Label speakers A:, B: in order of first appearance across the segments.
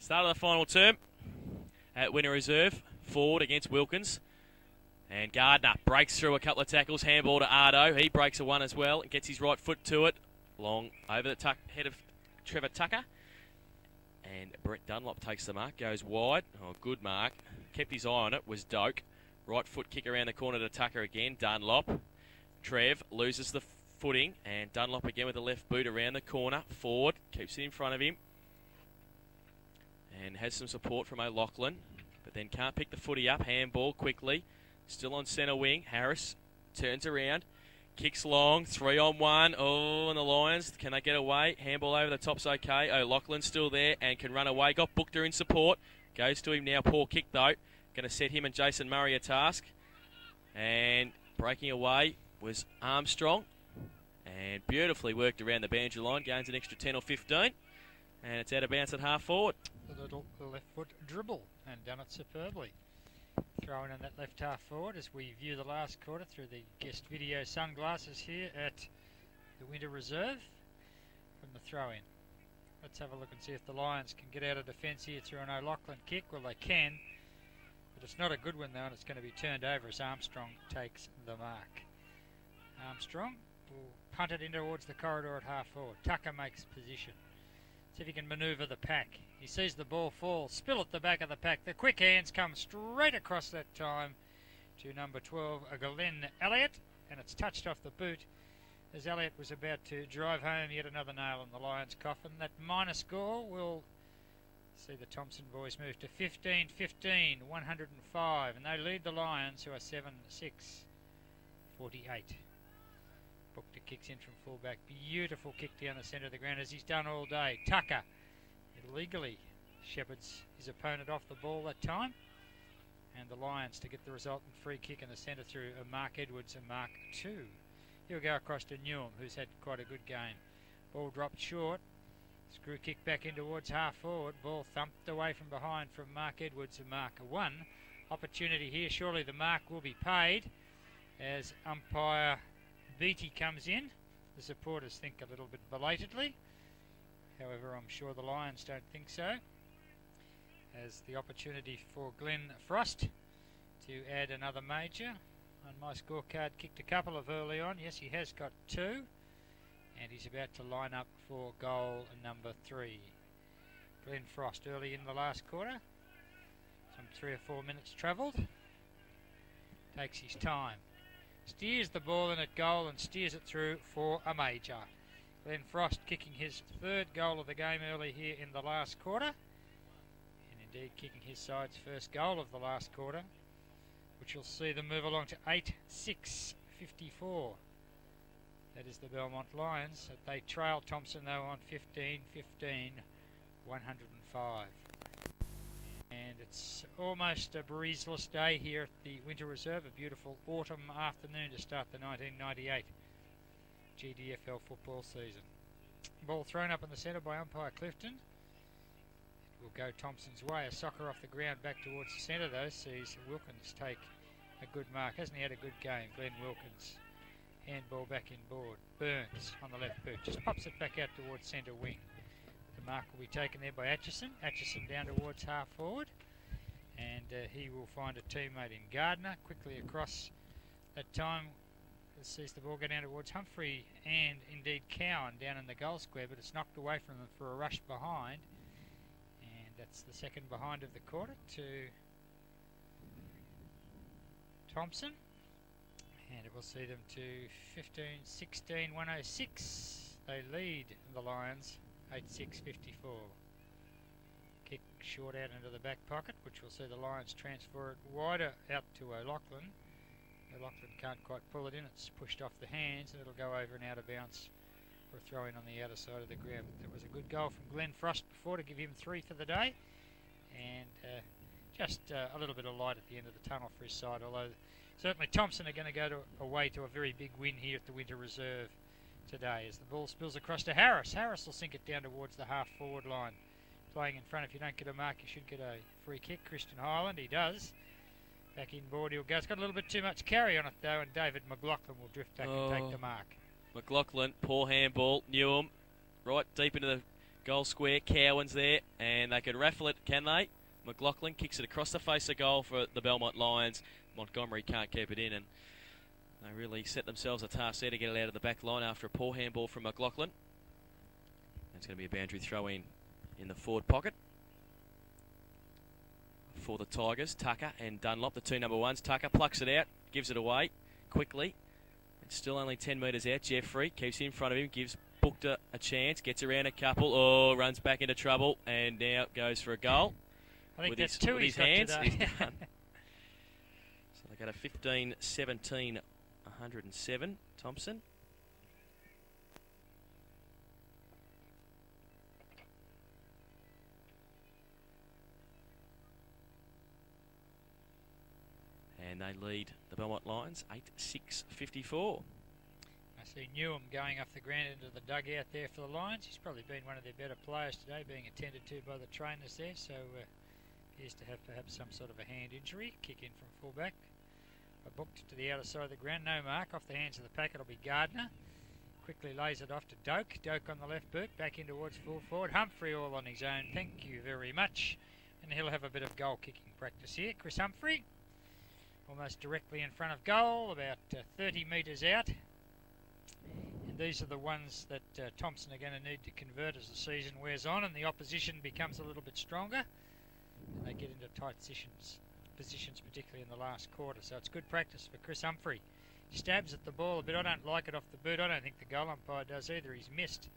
A: Start of the final term at Winter Reserve. Forward against Wilkins. And Gardner breaks through a couple of tackles. Handball to Ardo. He breaks a one as well and gets his right foot to it. Long over the head of Trevor Tucker. And Brett Dunlop takes the mark. Goes wide. Oh, good mark. Kept his eye on it. Was Doak. Right foot kick around the corner to Tucker again. Dunlop. Trev loses the footing. And Dunlop again with the left boot around the corner. Forward. Keeps it in front of him. And has some support from O'Loughlin. But then can't pick the footy up. Handball quickly. Still on centre wing. Harris turns around. Kicks long. 3-on-1. Oh, and the Lions. Can they get away? Handball over the top's okay. O'Loughlin's still there and can run away. Got Bookter in support. Goes to him now. Poor kick though. Going to set him and Jason Murray a task. And breaking away was Armstrong. And beautifully worked around the boundary line. Gains an extra 10 or 15. And it's out of bounds at half forward.
B: The little left foot dribble and done it superbly. Throwing in that left half forward as we view the last quarter through the guest video sunglasses here at the Winter Reserve from the throw-in. Let's have a look and see if the Lions can get out of defence here through an O'Loughlin kick. Well, they can, but it's not a good one though, and it's going to be turned over as Armstrong takes the mark. Armstrong will punt it in towards the corridor at half forward. Tucker makes position. See if he can manoeuvre the pack. He sees the ball fall, spill at the back of the pack. The quick hands come straight across that time to number 12, Glenn Elliott, and it's touched off the boot as Elliott was about to drive home yet another nail in the Lions' coffin. That minor score will see the Thomson boys move to 15-15, 105, and they lead the Lions, who are 7-6, 48. Bookter kicks in from fullback. Beautiful kick down the centre of the ground as he's done all day. Tucker illegally shepherds his opponent off the ball that time. And the Lions to get the resultant free kick in the centre through Mark Edwards and Mark 2. He'll go across to Newham, who's had quite a good game. Ball dropped short. Screw kick back in towards half forward. Ball thumped away from behind from Mark Edwards and Mark 1. Opportunity here. Surely the mark will be paid as umpire Beattie comes in. The supporters think a little bit belatedly. However, I'm sure the Lions don't think so. As the opportunity for Glenn Frost to add another major. On my scorecard, kicked a couple of early on. Yes, he has got 2. And he's about to line up for goal number 3. Glenn Frost early in the last quarter. Some 3 or 4 minutes travelled. Takes his time. Steers the ball in at goal and steers it through for a major. Glenn Frost kicking his 3rd goal of the game early here in the last quarter. And indeed kicking his side's first goal of the last quarter, which will see them move along to 8-6, 54. That is the Belmont Lions. They trail Thomson though on 15-15, 105. And it's almost a breezeless day here at the Winter Reserve, a beautiful autumn afternoon to start the 1998 GDFL football season. Ball thrown up in the centre by umpire Clifton. It will go Thomson's way. A soccer off the ground back towards the centre though sees Wilkins take a good mark. Hasn't he had a good game? Glenn Wilkins. Handball back in board. Burns on the left boot. Just pops it back out towards centre wing. The mark will be taken there by Atchison. Atchison down towards half forward. And he will find a teammate in Gardner. Quickly across that time. Sees the ball go down towards Humphrey and indeed Cowan down in the goal square. But it's knocked away from them for a rush behind. And that's the second behind of the quarter to Thomson. And it will see them to 15-16, 106. They lead the Lions 8-6, 54. Kick short out into the back pocket, which will see the Lions transfer it wider out to O'Loughlin. O'Loughlin can't quite pull it in. It's pushed off the hands and it'll go over and out of bounds for a throw in on the outer side of the ground. There was a good goal from Glenn Frost before to give him 3 for the day. And just a little bit of light at the end of the tunnel for his side, although certainly Thomson are going to go away to a very big win here at the Winter Reserve today as the ball spills across to Harris. Harris will sink it down towards the half-forward line. Playing in front, if you don't get a mark, you should get a free kick. Christian Highland, he does. Back in board he'll go. It's got a little bit too much carry on it though, and David McLaughlin will drift back and take the mark.
A: McLaughlin, poor handball. Newham, right deep into the Goal square, Cowan's there, and they can raffle it, can they? McLaughlin kicks it across the face of goal for the Belmont Lions. Montgomery can't keep it in, and they really set themselves a task there to get it out of the back line after a poor handball from McLaughlin. It's going to be a boundary throw in the forward pocket for the Tigers. Tucker and Dunlop, the two number ones. Tucker plucks it out, gives it away quickly. It's still only 10 metres out. Jeffrey keeps it in front of him, gives Bookter a chance, gets around a couple. Oh, runs back into trouble, and now goes for a goal.
B: I think
A: with
B: that's
A: his,
B: two
A: with
B: he's
A: his hands.
B: got
A: He's
B: today.
A: done. So they go to 15, 17, 107. Thomson. And they lead the Belmont Lions 8-6-54.
B: I see Newham going off the ground into the dugout there for the Lions. He's probably been one of their better players today, being attended to by the trainers there, so appears to have perhaps some sort of a hand injury. Kick in from fullback. Booked to the outer side of the ground, no mark. Off the hands of the pack, it'll be Gardner. Quickly lays it off to Doak. Doak on the left boot, back in towards full forward. Humphrey all on his own, thank you very much. And he'll have a bit of goal kicking practice here. Chris Humphrey, almost directly in front of goal, about 30 metres out. And these are the ones that Thomson are going to need to convert as the season wears on and the opposition becomes a little bit stronger. And they get into tight positions, particularly in the last quarter. So it's good practice for Chris Humphrey. He stabs at the ball a bit. I don't like it off the boot. I don't think the goal umpire does either. He's missed.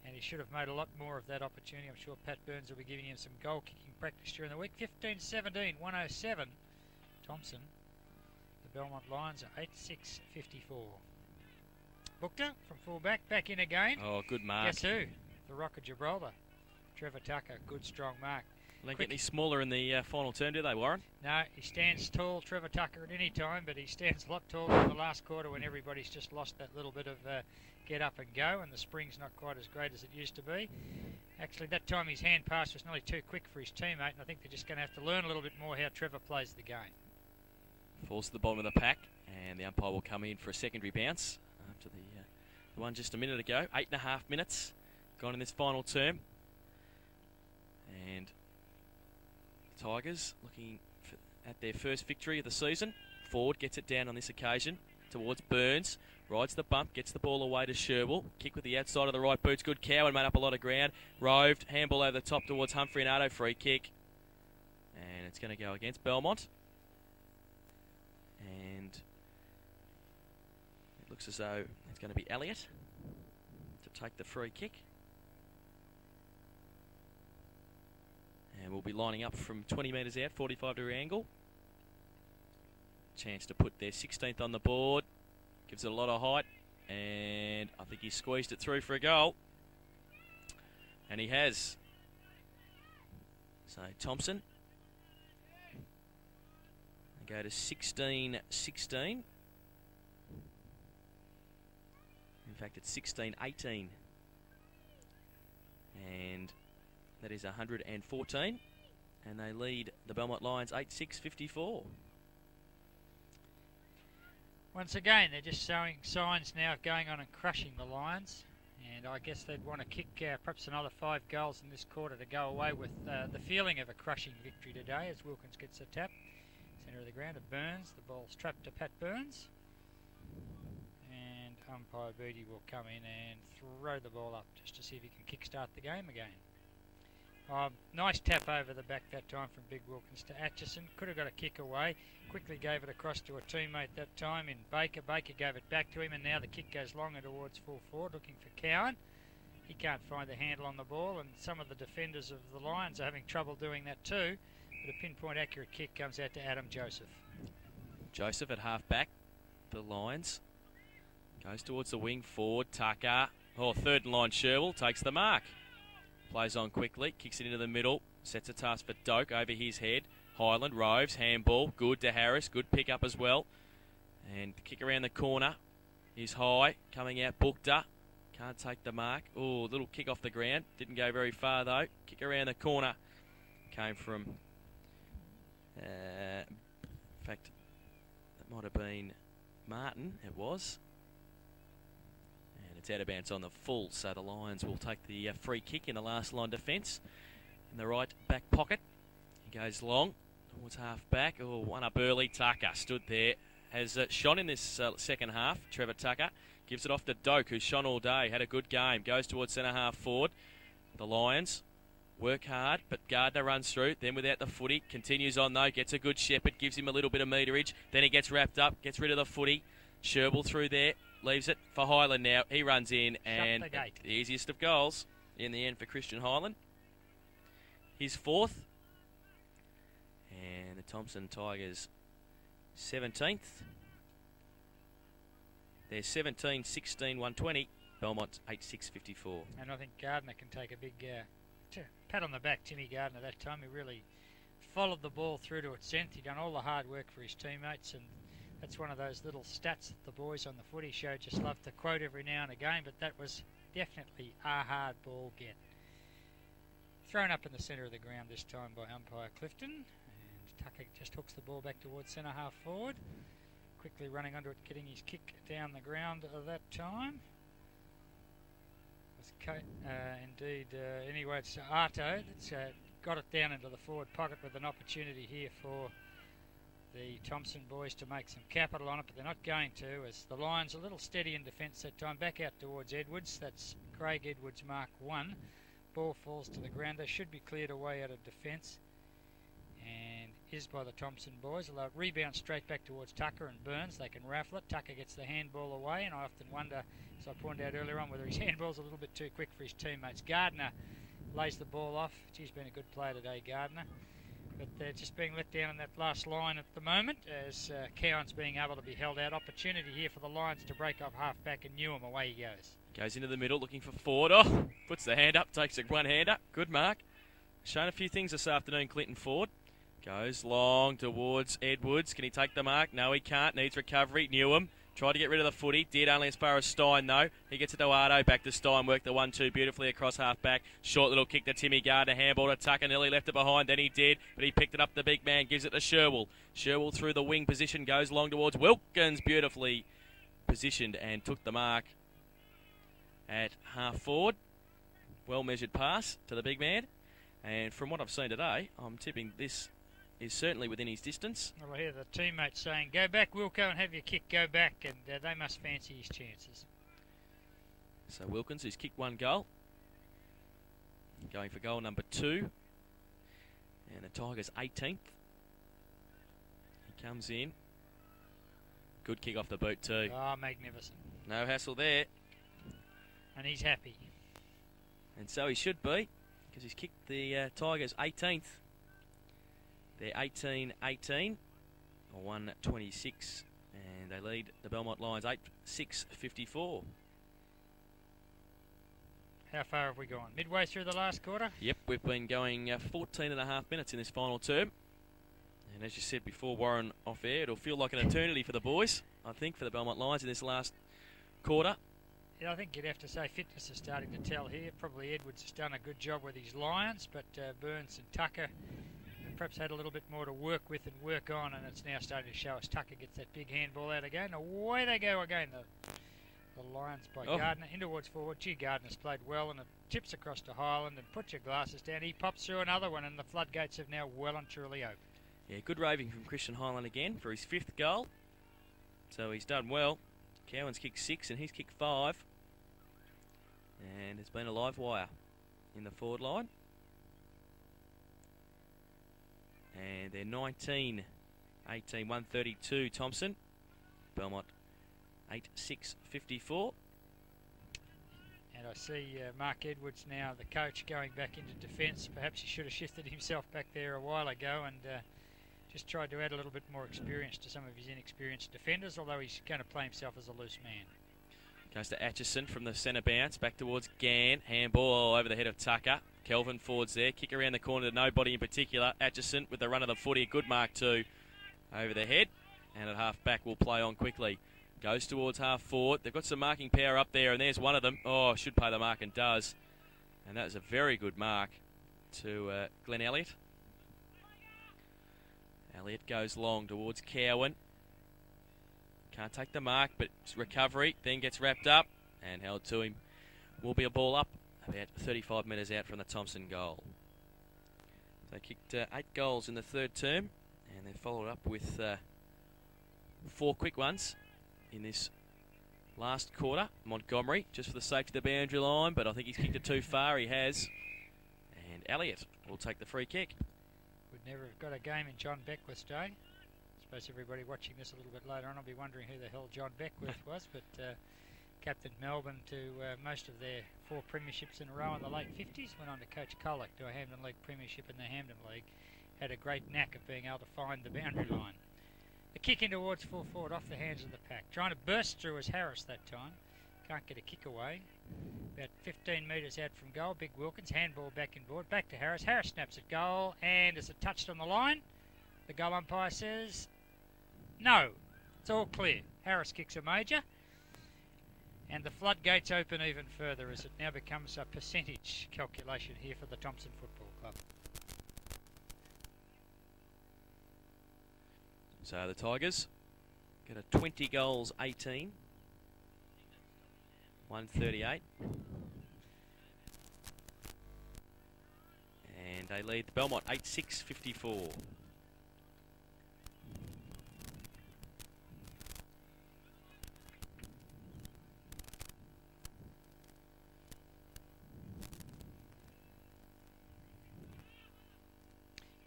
B: And he should have made a lot more of that opportunity. I'm sure Pat Burns will be giving him some goal-kicking practice during the week. 15-17, 107. Thomson. The Belmont Lions are 8-6-54. Bookter from full-back, back in again.
A: Oh, good mark.
B: Guess who? The Rock of Gibraltar. Trevor Tucker, good strong mark.
A: They don't get any smaller in the final term, do they, Warren?
B: No, he stands tall, Trevor Tucker, at any time, but he stands a lot taller in the last quarter when everybody's just lost that little bit of get up and go, and the spring's not quite as great as it used to be. Actually, that time his hand pass was nearly too quick for his teammate, and I think they're just going to have to learn a little bit more how Trevor plays the game.
A: Falls to the bottom of the pack, and the umpire will come in for a secondary bounce after the one just a minute ago. 8.5 minutes gone in this final term. And the Tigers looking at their first victory of the season. Ford gets it down on this occasion towards Burns. Rides the bump, gets the ball away to Sherwell. Kick with the outside of the right boots. Good Cowan made up a lot of ground. Roved, handball over the top towards Humphrey and Ardo. Free kick. And it's going to go against Belmont. And it looks as though it's going to be Elliott to take the free kick. And we'll be lining up from 20 metres out, 45-degree angle. Chance to put their 16th on the board. Gives it a lot of height. And I think he squeezed it through for a goal. And he has. So Thomson. Go to 16-16. In fact, it's 16-18. And that is 114. And they lead the Belmont Lions 8-6-54.
B: Once again, they're just showing signs now of going on and crushing the Lions. And I guess they'd want to kick perhaps another 5 goals in this quarter to go away with the feeling of a crushing victory today as Wilkins gets a tap. Centre of the ground to Burns. The ball's trapped to Pat Burns. And umpire Beattie will come in and throw the ball up just to see if he can kickstart the game again. Nice tap over the back that time from Big Wilkins to Atchison. Could have got a kick away. Quickly gave it across to a teammate that time in Baker. Baker gave it back to him, and now the kick goes longer towards full forward, looking for Cowan. He can't find the handle on the ball, and some of the defenders of the Lions are having trouble doing that too. But a pinpoint accurate kick comes out to Adam Joseph.
A: Joseph at half back for the Lions. Goes towards the wing forward. Tucker. Oh, third line Sherwell takes the mark. Plays on quickly. Kicks it into the middle. Sets a task for Doak over his head. Highland roves. Handball. Good to Harris. Good pick up as well. And the kick around the corner is high. Coming out Bookter. Can't take the mark. Oh, little kick off the ground. Didn't go very far though. Kick around the corner. Came from... in fact, that might have been Martin. It was. And It's out of bounds on the full, so the Lions will take the free kick in the last line defence. In the right back pocket. He goes long towards half back. Oh, one up early. Tucker stood there. Has shone in this second half. Trevor Tucker gives it off to Doak, who's shone all day. Had a good game. Goes towards centre half forward. The Lions work hard, but Gardner runs through. Then without the footy. Continues on though. Gets a good shepherd. Gives him a little bit of meterage. Then he gets wrapped up. Gets rid of the footy. Sherbill through there. Leaves it for Highland now. He runs in. And the easiest of goals in the end for Christian Highland. His fourth. And the Thomson Tigers 17th. They're 17, 16, 120. Belmont 8-6-54.
B: And I think Gardner can take a big pat on the back, Timmy Gardner, that time. He really followed the ball through to its end. He done all the hard work for his teammates, and that's one of those little stats that the boys on the footy show just love to quote every now and again, but that was definitely a hard ball get. Thrown up in the centre of the ground this time by umpire Clifton, and Tucker just hooks the ball back towards centre half forward. Quickly running onto it, getting his kick down the ground at that time. Anyway, it's Arto that's got it down into the forward pocket with an opportunity here for the Thomson boys to make some capital on it, but they're not going to, as the Lions a little steady in defence that time. Back out towards Edwards. That's Craig Edwards, mark 1. Ball falls to the ground. They should be cleared away out of defence, and is by the Thomson boys. Although it rebounds straight back towards Tucker and Burns. They can raffle it. Tucker gets the handball away, and I often wonder, as I pointed out earlier on, whether his handball's a little bit too quick for his teammates. Gardner lays the ball off. He's been a good player today, Gardner. But they're just being let down in that last line at the moment, as Cowan's being able to be held out. Opportunity here for the Lions to break off half back, and Newham, away he goes.
A: Goes into the middle, looking for Ford. Oh, puts the hand up, takes a one-hander. Good mark. Shown a few things this afternoon, Clinton Ford. Goes long towards Edwards. Can he take the mark? No, he can't. Needs recovery. Newham tried to get rid of the footy. Did only as far as Stein, though. He gets it to Ardo. Back to Stein. Worked the 1-2 beautifully across half-back. Short little kick to Timmy Gardner. Handball to Tucker. Nearly left it behind. Then he did, but he picked it up. The big man gives it to Sherbill. Sherbill through the wing position. Goes long towards Wilkins. Beautifully positioned and took the mark at half-forward. Well-measured pass to the big man. And from what I've seen today, I'm tipping this is certainly within his distance.
B: Well, I hear the teammates saying, "Go back, Wilco, and have your kick, go back," and they must fancy his chances.
A: So Wilkins, who's kicked one goal, going for goal number 2. And the Tigers 18th. He comes in. Good kick off the boot too.
B: Oh, magnificent.
A: No hassle there.
B: And he's happy.
A: And so he should be, because he's kicked the Tigers 18th. They're 18-18, or 126, and they lead the Belmont Lions 8-6-54.
B: How far have we gone? Midway through the last quarter?
A: Yep, we've been going 14 and a half minutes in this final term. And as you said before, Warren, off air, it'll feel like an eternity for the boys, I think, for the Belmont Lions in this last quarter.
B: Yeah, I think you'd have to say fitness is starting to tell here. Probably Edwards has done a good job with his Lions, but Burns and Tucker perhaps had a little bit more to work with and work on, and it's now starting to show us. Tucker gets that big handball out again. Away they go again. The Lions by Gardner in towards forward. Gee, Gardner's played well, and it tips across to Highland, and put your glasses down. He pops through another one, and the floodgates have now well and truly opened.
A: Yeah, good raving from Christian Highland again for his 5th goal. So he's done well. Cowan's kicked 6 and he's kicked 5. And it's been a live wire in the forward line. And they're 19-18, 132 Thomson. Belmont 8-6-54.
B: And I see Mark Edwards now, the coach, going back into defence. Perhaps he should have shifted himself back there a while ago and just tried to add a little bit more experience to some of his inexperienced defenders, although he's going to play himself as a loose man.
A: Goes to Atchison from the centre bounce, back towards Gann. Handball over the head of Tucker. Kelvin Ford's there, kick around the corner to nobody in particular. Atchison with the run of the footy, a good mark too. Over the head, and at half back will play on quickly. Goes towards half forward. They've got some marking power up there, and there's one of them. Oh, should pay the mark and does. And that is a very good mark to Glenn Elliott. Elliott goes long towards Cowan. Can't take the mark, but it's recovery. Then gets wrapped up. and held to him. Will be a ball up about 35 metres out from the Thomson goal. They kicked 8 goals in the third term, and they followed up with 4 quick ones in this last quarter. Montgomery, just for the sake of the boundary line, but I think he's kicked it too far. He has. And Elliott will take the free kick.
B: Would never have got a game in John Beckworth's day. I suppose everybody watching this a little bit later on will be wondering who the hell John Beckworth was, but captained Melbourne to most of their 4 premierships in a row in the late 50s, went on to coach Colac to a Hampden League premiership in the Hampden League. Had a great knack of being able to find the boundary line. The kick in towards full forward off the hands of the pack. Trying to burst through as Harris that time. Can't get a kick away. About 15 metres out from goal. Big Wilkins, handball back inboard. Back to Harris. Harris snaps at goal, and is it touched on the line? The goal umpire says no. It's all clear. Harris kicks a major. And the floodgates open even further as it now becomes a percentage calculation here for the Thomson Football Club.
A: So the Tigers get a 20 goals 18, 138. And they lead the Belmont 8-6-54.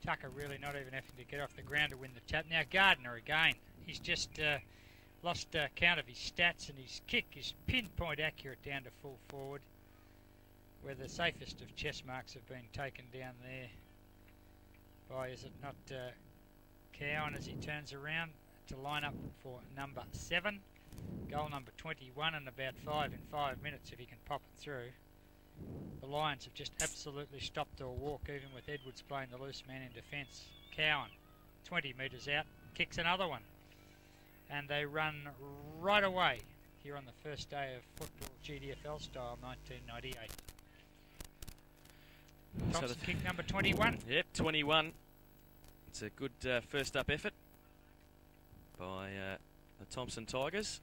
B: Tucker really not even having to get off the ground to win the tap. Now Gardner again. He's just lost count of his stats, and his kick is pinpoint accurate down to full forward, where the safest of chess marks have been taken down there by, is it not, Cowan as he turns around to line up for number 7. Goal number 21 and about 5 in 5 minutes if he can pop it through. The Lions have just absolutely stopped their walk, even with Edwards playing the loose man in defence. Cowan, 20 metres out, kicks another one. And they run right away here on the first day of football, GDFL style, 1998. Thomson kick number 21.
A: Yep, 21. It's a good first up effort by the Thomson Tigers.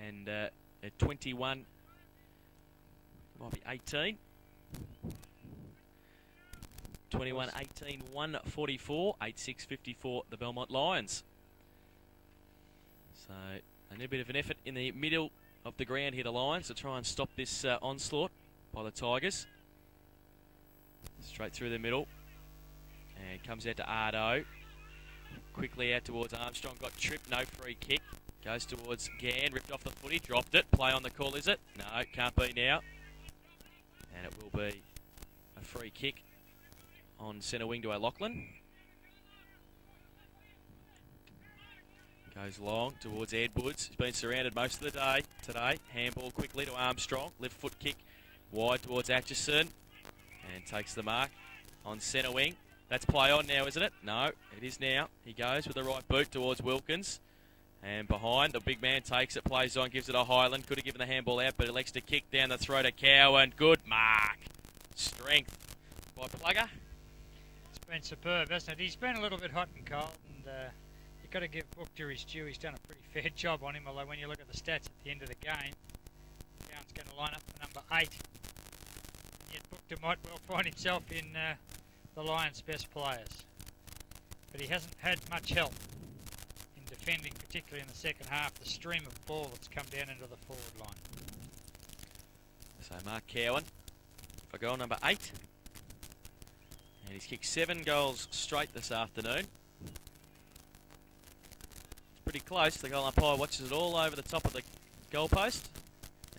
A: And at 21, might be 18. 21, 18, 144, 8-6-54, the Belmont Lions. So a little bit of an effort in the middle of the ground here, the Lions, to try and stop this onslaught by the Tigers. Straight through the middle. And comes out to Ardo. Quickly out towards Armstrong. Got tripped, no free kick. Goes towards Gann, ripped off the footy, dropped it. Play on the call, is it? No, can't be now. And it will be a free kick on centre wing to O'Loughlin. Goes long towards Edwards. He's been surrounded most of the day today. Handball quickly to Armstrong. Left foot kick wide towards Atchison. And takes the mark on centre wing. That's play on now, isn't it? No, it is now. He goes with the right boot towards Wilkins. And behind, the big man takes it, plays on, gives it a Highland. Could have given the handball out, but elects to kick down the throat of Cowan. Good mark. Strength by Plugger.
B: It's been superb, hasn't it? He's been a little bit hot and cold, and you've got to give Bukta his due. He's done a pretty fair job on him, although when you look at the stats at the end of the game, Cowan's going to line up for number 8. And yet Bukta might well find himself in the Lions' best players. But he hasn't had much help defending, particularly in the second half, the stream of ball that's come down into the forward line.
A: So Mark Cowan for goal number 8. And he's kicked 7 goals straight this afternoon. It's pretty close. The goal umpire watches it all over the top of the goalpost.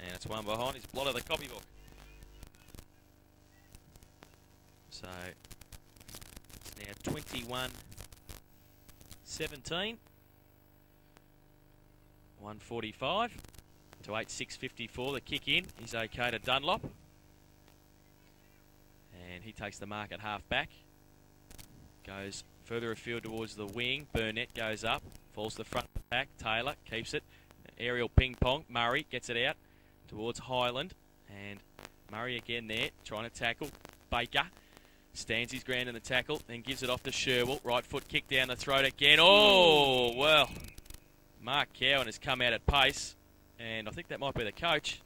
A: And it's one behind his blot of the copybook. So it's now 21-17. 145 to 8-6-54. The kick in is okay to Dunlop. And he takes the mark at half back. Goes further afield towards the wing. Burnett goes up. Falls to the front of the pack. Taylor keeps it. Aerial ping pong. Murray gets it out towards Highland. And Murray again there trying to tackle. Baker stands his ground in the tackle. Then gives it off to Sherwell. Right foot kick down the throat again. Oh, well. Mark Cowan has come out at pace, and I think that might be the coach.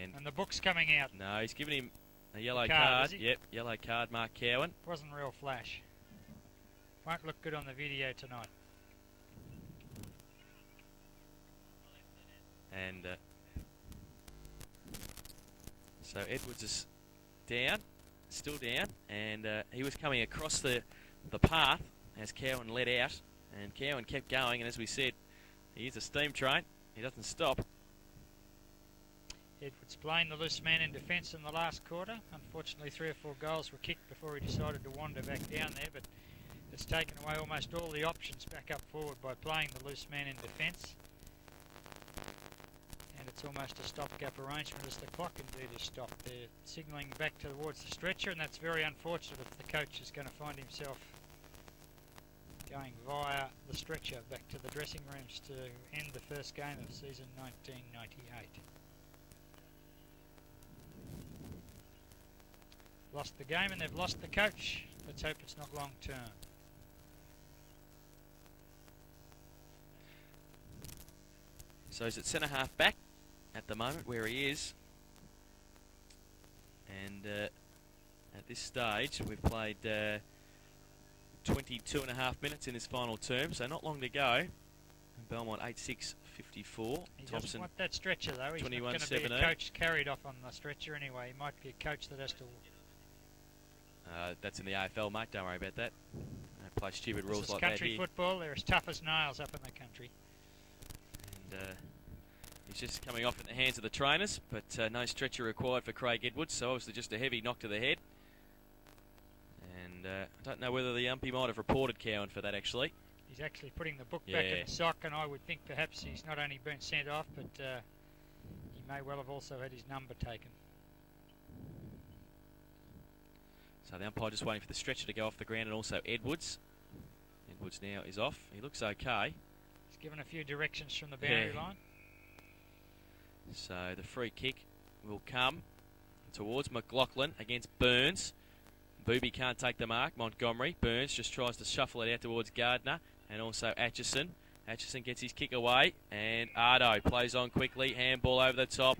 B: And the book's coming out.
A: No, he's given him a yellow
B: card.
A: card. Yep, yellow card, Mark Cowan.
B: Wasn't real flash. Won't look good on the video tonight.
A: And so Edwards is down, still down, and he was coming across the path as Cowan let out, and Cowan kept going, and as we said, he is a steam train. He doesn't stop.
B: Edwards playing the loose man in defence in the last quarter. Unfortunately, 3 or 4 goals were kicked before he decided to wander back down there, but it's taken away almost all the options back up forward by playing the loose man in defence. And it's almost a stopgap arrangement as the clock indeed is stopped. They're signalling back towards the stretcher, and that's very unfortunate if the coach is going to find himself going via the stretcher back to the dressing rooms to end the first game of season 1998. Lost the game and they've lost the coach. Let's hope it's not long term.
A: So he's at centre half back at the moment where he is. And at this stage we've played 22 and a half minutes in this final term, so not long to go. And Belmont 8-6-54.
B: He
A: Thomson
B: doesn't want that stretcher though. He's not going to be a coach carried off on the stretcher anyway. He might be a coach that has to...
A: that's in the AFL, mate. Don't worry about that. Don't play stupid rules like that here.
B: Country football, they're as tough as nails up in the country.
A: And he's just coming off in the hands of the trainers, but no stretcher required for Craig Edwards, so obviously just a heavy knock to the head. And I don't know whether the umpy might have reported Cowan for that, actually.
B: He's actually putting the book back in the sock, and I would think perhaps he's not only been sent off, but he may well have also had his number taken.
A: So the umpire just waiting for the stretcher to go off the ground, and also Edwards. Edwards now is off. He looks okay.
B: He's given a few directions from the boundary line.
A: So the free kick will come towards McLaughlin against Burns. Booby can't take the mark. Montgomery. Burns just tries to shuffle it out towards Gardner, and also Atchison. Atchison gets his kick away, and Ardo plays on quickly. Handball over the top.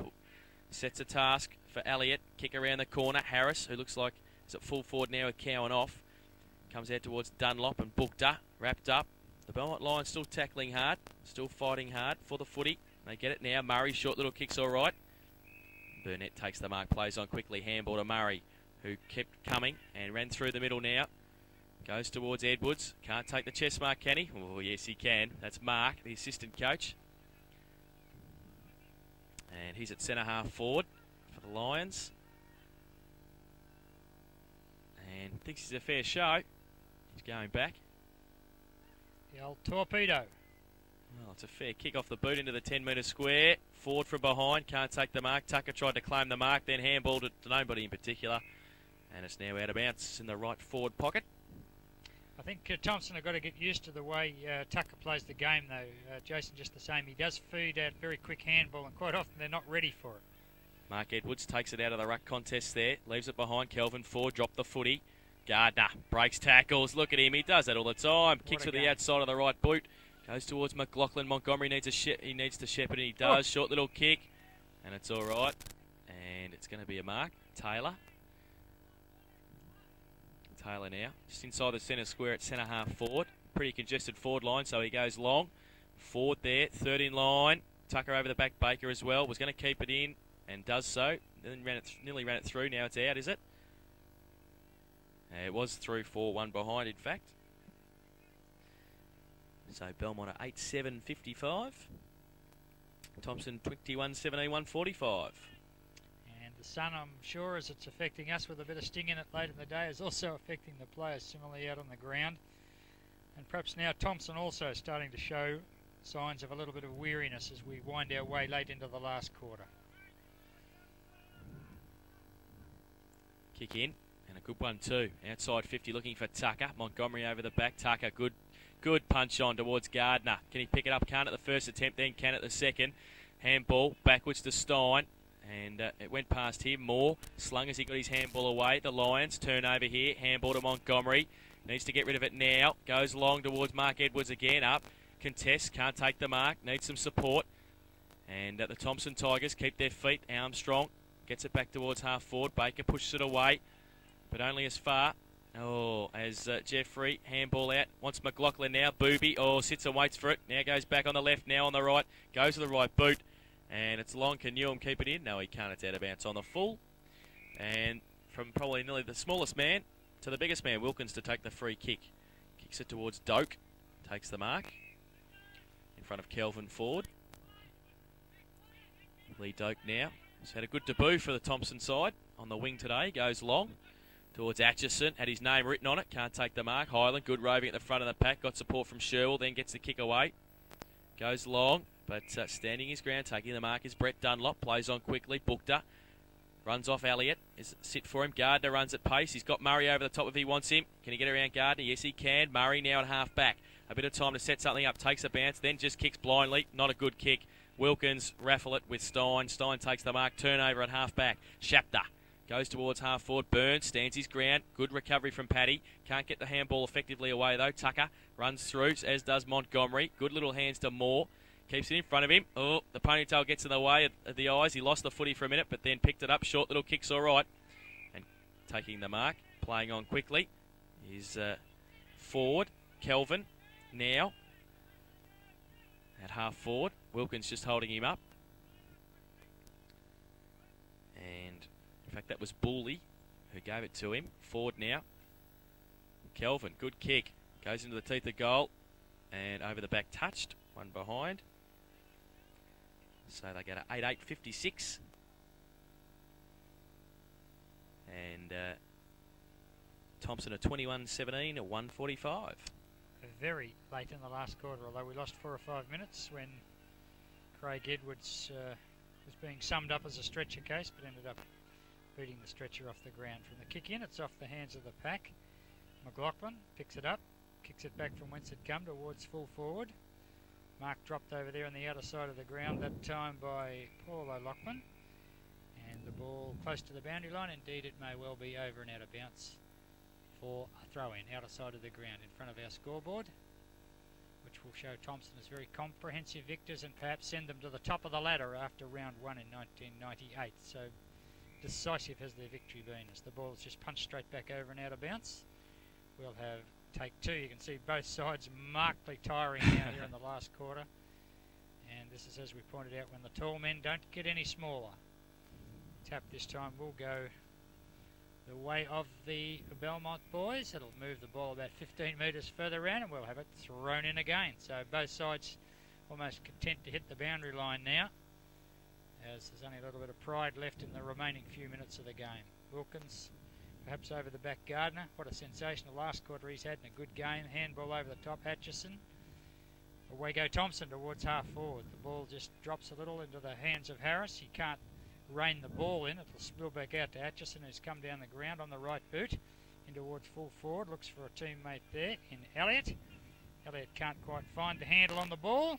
A: Sets a task for Elliott. Kick around the corner. Harris, who looks like he's at full forward now with Cowan off. Comes out towards Dunlop and Bookter. Wrapped up. The Belmont Lions still tackling hard. Still fighting hard for the footy. They get it now. Murray, short little kick's all right. Burnett takes the mark. Plays on quickly. Handball to Murray, who kept coming and ran through the middle now. Goes towards Edwards. Can't take the chest mark, can he? Oh, yes, he can. That's Mark, the assistant coach. And he's at centre half forward for the Lions. And thinks he's a fair show. He's going back.
B: The old torpedo.
A: Well, it's a fair kick off the boot into the 10-metre square. Forward from behind. Can't take the mark. Tucker tried to claim the mark, then handballed it to nobody in particular. And it's now out of bounds in the right forward pocket.
B: I think Thomson have got to get used to the way Tucker plays the game, though. Jason, just the same. He does feed out very quick handball, and quite often they're not ready for it.
A: Mark Edwards takes it out of the ruck contest there. Leaves it behind. Kelvin Ford dropped the footy. Gardner breaks tackles. Look at him. He does that all the time. Kicks with the outside of the right boot. Goes towards McLaughlin. Montgomery needs to shepherd, and he does. Short little kick, and it's all right. And it's going to be a mark. Taylor now, just inside the centre square at centre half forward. Pretty congested forward line, so he goes long. Ford there, third in line. Tucker over the back, Baker as well. Was going to keep it in, and does so. Then nearly ran it through. Now it's out, is it? It was through 4-1 behind, in fact. So Belmont are 8-7-55. Thomson 21-17, 145.
B: And the sun, I'm sure, as it's affecting us with a bit of sting in it late in the day, is also affecting the players similarly out on the ground. And perhaps now Thomson also starting to show signs of a little bit of weariness as we wind our way late into the last quarter.
A: Kick in, and a good one too. Outside 50 looking for Tucker. Montgomery over the back. Tucker, good punch on towards Gardner. Can he pick it up? Can't at the first attempt, then can at the second. Handball backwards to Stein, and it went past him. Moore slung as he got his handball away. The Lions turn over here. Handball to Montgomery. Needs to get rid of it now. Goes long towards Mark Edwards again. Up. Contests. Can't take the mark. Needs some support. And the Thomson Tigers keep their feet. Armstrong gets it back towards half forward. Baker pushes it away, but only as far. Oh, as Jeffrey, handball out. Wants McLaughlin now. Booby, sits and waits for it. Now goes back on the left, now on the right. Goes to the right boot. And it's long. Can Newham keep it in? No, he can't. It's out of bounds on the full. And from probably nearly the smallest man to the biggest man, Wilkins to take the free kick. Kicks it towards Doak. Takes the mark. In front of Kelvin Ford. Lee Doak now. He's had a good debut for the Thomson side on the wing today. Goes long towards Atchison. Had his name written on it. Can't take the mark. Highland, good roving at the front of the pack. Got support from Sherwell. Then gets the kick away. Goes long, but standing his ground. Taking the mark is Brett Dunlop. Plays on quickly. Bookter. Runs off Elliott. Is sit for him. Gardner runs at pace. He's got Murray over the top if he wants him. Can he get around Gardner? Yes, he can. Murray now at half back. A bit of time to set something up. Takes a bounce. Then just kicks blindly. Not a good kick. Wilkins raffle it with Stein. Stein takes the mark. Turnover at half back. Shapter goes towards half forward. Burns stands his ground. Good recovery from Paddy. Can't get the handball effectively away though. Tucker runs through, as does Montgomery. Good little hands to Moore. Keeps it in front of him. Oh, the ponytail gets in the way of the eyes. He lost the footy for a minute, but then picked it up. Short little kick's all right. And taking the mark, playing on quickly, is forward. Kelvin now at half forward. Wilkins just holding him up. And in fact, that was Booley who gave it to him. Forward now. Kelvin, good kick. Goes into the teeth of goal. And over the back touched. One behind. So they go to 8-8-56. And Thomson at 21-17 at 1:45.
B: Very late in the last quarter, although we lost 4 or 5 minutes when Craig Edwards was being summed up as a stretcher case, but ended up beating the stretcher off the ground. From the kick in, it's off the hands of the pack. McLaughlin picks it up, kicks it back from whence it come towards full forward. Mark dropped over there on the outer side of the ground, that time by Paul O'Loughlin. And the ball close to the boundary line. Indeed, it may well be over and out of bounds for a throw-in, outer side of the ground in front of our scoreboard, which will show Thomson as very comprehensive victors and perhaps send them to the top of the ladder after round 1 in 1998. So decisive has their victory been, as the ball is just punched straight back over and out of bounds. We'll have take 2. You can see both sides markedly tiring out here in the last quarter. And this is, as we pointed out, when the tall men don't get any smaller. Tap this time will go the way of the Belmont boys. It'll move the ball about 15 metres further around, and we'll have it thrown in again. So both sides almost content to hit the boundary line now, as there's only a little bit of pride left in the remaining few minutes of the game. Wilkins perhaps over the back. Gardner, what a sensational last quarter he's had in a good game. Handball over the top. Atchison. Away go Thomson towards half forward. The ball just drops a little into the hands of Harris. He can't rein the ball in. It'll spill back out to Atchison, who's come down the ground on the right boot in towards full forward. Looks for a teammate there in Elliott. Elliott can't quite find the handle on the ball,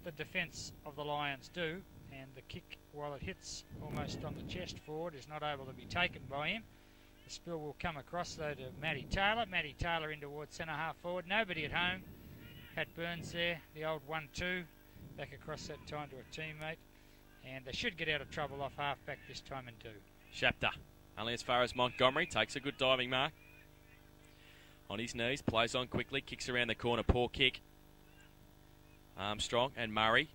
B: but the defence of the Lions do, and the kick, while it hits almost on the chest forward, is not able to be taken by him. The spill will come across though to Matty Taylor. Matty Taylor in towards centre half forward. Nobody at home. Pat Burns there, the old 1-2, back across that time to a teammate. And they should get out of trouble off half back this time and do.
A: Shapter, only as far as Montgomery, takes a good diving mark. On his knees, plays on quickly, kicks around the corner, poor kick. Armstrong and Murray.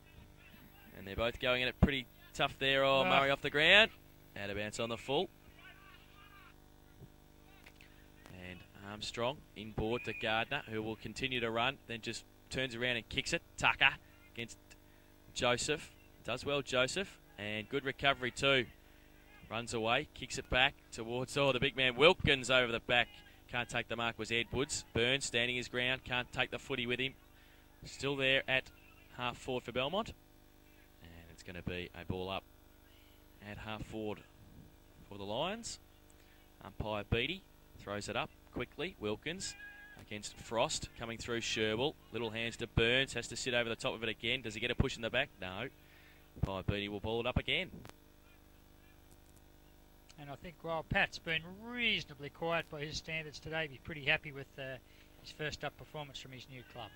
A: And they're both going at it pretty tough there. Murray off the ground. Out of bounds on the full. And Armstrong inboard to Gardner, who will continue to run, then just turns around and kicks it. Tucker against Joseph. Does well, Joseph. And good recovery too. Runs away, kicks it back towards the big man Wilkins over the back. Can't take the mark was Edwards. Burns standing his ground. Can't take the footy with him. Still there at half forward for Belmont. And it's going to be a ball up at half forward for the Lions. Umpire Beattie throws it up quickly. Wilkins against Frost coming through Sherwell. Little hands to Burns. Has to sit over the top of it again. Does he get a push in the back? No. Umpire Beattie will ball it up again.
B: And I think while Pat's been reasonably quiet by his standards today, he'd be pretty happy with his first up performance from his new club.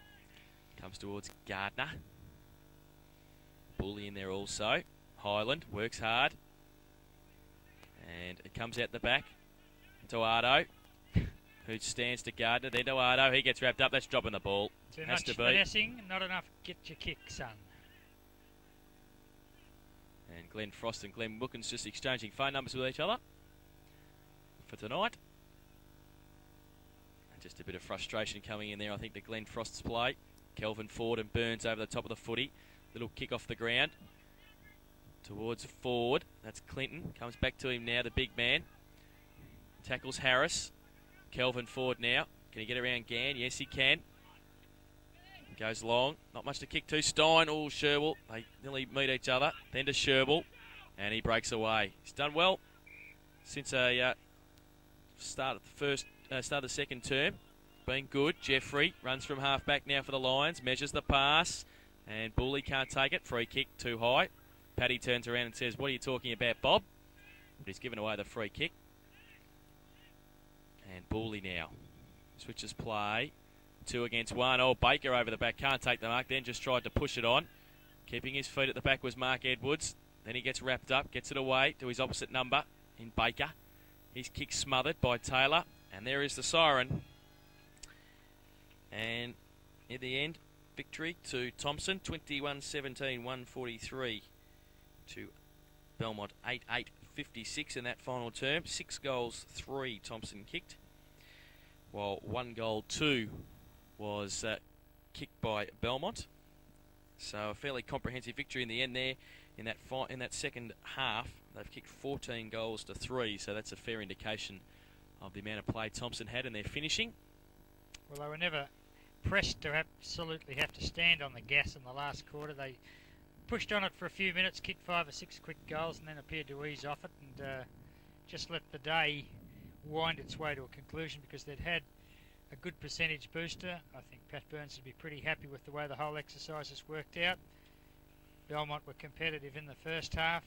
A: Comes towards Gardner. Bully in there also. Highland works hard. And it comes out the back to Ardo, who stands to Gardner. Then to Ardo. He gets wrapped up. That's dropping the ball.
B: Too
A: Has
B: much
A: to be.
B: finessing, not enough get your kick, son.
A: And Glenn Frost and Glenn Wilkins just exchanging phone numbers with each other for tonight. And just a bit of frustration coming in there, I think, to Glenn Frost's play. Kelvin Ford and Burns over the top of the footy. Little kick off the ground towards Ford. That's Clinton. Comes back to him now, the big man. Tackles Harris. Kelvin Ford now. Can he get around Gann? Yes, he can. Goes long. Not much to kick to. Stein. Oh, Sherwell. They nearly meet each other. Then to Sherwell. And he breaks away. He's done well since start of the second term. Been good. Jeffrey runs from half back now for the Lions. Measures the pass. And Bully can't take it. Free kick too high. Paddy turns around and says, "What are you talking about, Bob?" But he's given away the free kick. And Bully now switches play. 2 against 1. Oh, Baker over the back. Can't take the mark. Then just tried to push it on. Keeping his feet at the back was Mark Edwards. Then he gets wrapped up. Gets it away to his opposite number in Baker. His kick smothered by Taylor. And there is the siren. And in the end, victory to Thomson. 21-17, 143 to Belmont. 8-8-56 in that final term. 6 goals, 3 Thomson kicked. While 1 goal, 2 was kicked by Belmont. So a fairly comprehensive victory in the end there. In that second half, they've kicked 14 goals to 3. So that's a fair indication of the amount of play Thomson had in their finishing.
B: Well, they were never pressed to absolutely have to stand on the gas in the last quarter. They pushed on it for a few minutes, kicked 5 or 6 quick goals, and then appeared to ease off it and just let the day wind its way to a conclusion because they'd had a good percentage booster. I think Pat Burns would be pretty happy with the way the whole exercise has worked out. Belmont were competitive in the first half.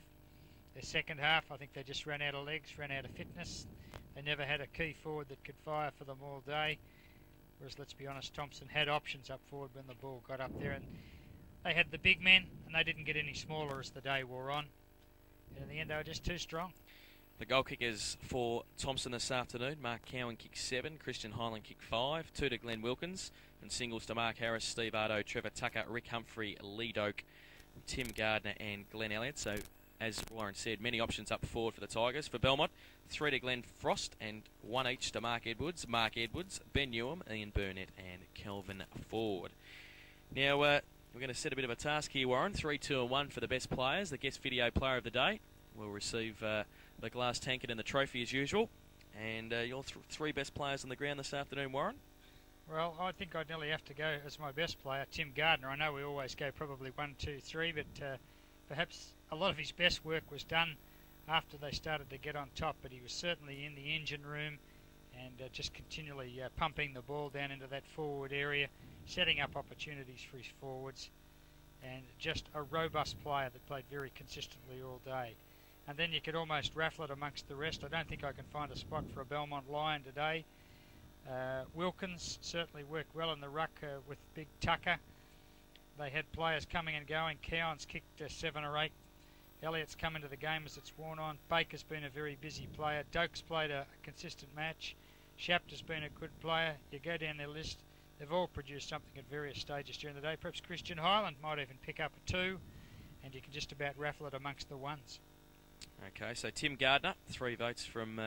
B: Their second half, I think they just ran out of legs, ran out of fitness. They never had a key forward that could fire for them all day. Whereas, let's be honest, Thomson had options up forward when the ball got up there. And they had the big men, and they didn't get any smaller as the day wore on. And in the end, they were just too strong.
A: The goal kickers for Thomson this afternoon. Mark Cowan kicked 7, Christian Highland kicked 5, 2 to Glenn Wilkins, and singles to Mark Harris, Steve Ardo, Trevor Tucker, Rick Humphrey, Lee Doak, Tim Gardner and Glenn Elliott. So, as Warren said, many options up forward for the Tigers. For Belmont, 3 to Glenn Frost and 1 each to Mark Edwards, Ben Newham, Ian Burnett and Kelvin Ford. Now, we're going to set a bit of a task here, Warren. 3, 2 and 1 for the best players. The guest video player of the day will receive the glass tankard and the trophy as usual. And your 3 best players on the ground this afternoon, Warren?
B: Well, I think I'd nearly have to go as my best player, Tim Gardner. I know we always go probably 1, 2, 3, but perhaps a lot of his best work was done after they started to get on top, but he was certainly in the engine room and just continually pumping the ball down into that forward area, setting up opportunities for his forwards, and just a robust player that played very consistently all day. And then you could almost raffle it amongst the rest. I don't think I can find a spot for a Belmont Lion today. Wilkins certainly worked well in the ruck with Big Tucker. They had players coming and going. Cowan's kicked 7 or 8. Elliott's come into the game as it's worn on. Baker's been a very busy player. Doak's played a consistent match. Shapter's been a good player. You go down their list, they've all produced something at various stages during the day. Perhaps Christian Highland might even pick up a 2, and you can just about raffle it amongst the ones.
A: Okay, so Tim Gardner, 3 votes from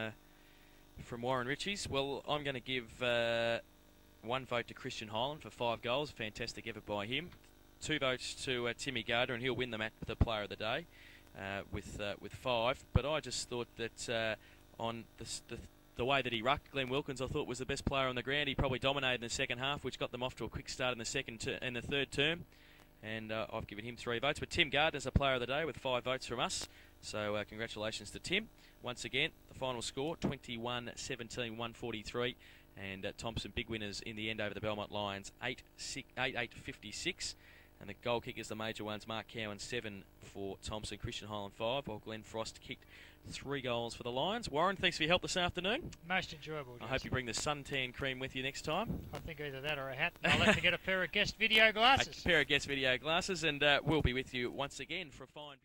A: Warren Richies. Well, I'm going to give 1 vote to Christian Highland for 5 goals. Fantastic effort by him. 2 votes to Timmy Gardner, and he'll win the match for the player of the day with 5. But I just thought that on the way that he rucked Glenn Wilkins, I thought was the best player on the ground. He probably dominated in the second half, which got them off to a quick start in the third term. And I've given him 3 votes. But Tim Gardner's a player of the day with 5 votes from us. So congratulations to Tim. Once again, the final score, 21-17, 143. And Thomson big winners in the end over the Belmont Lions, 8-8-56. And the goal kickers, the major ones, Mark Cowan 7 for Thomson, Christian Highland 5, while Glenn Frost kicked 3 goals for the Lions. Warren, thanks for your help this afternoon.
B: Most enjoyable.
A: I hope you bring the suntan cream with you next time.
B: I think either that or a hat. I'll have to get a pair of guest video glasses.
A: A pair of guest video glasses, and we'll be with you once again for a fine...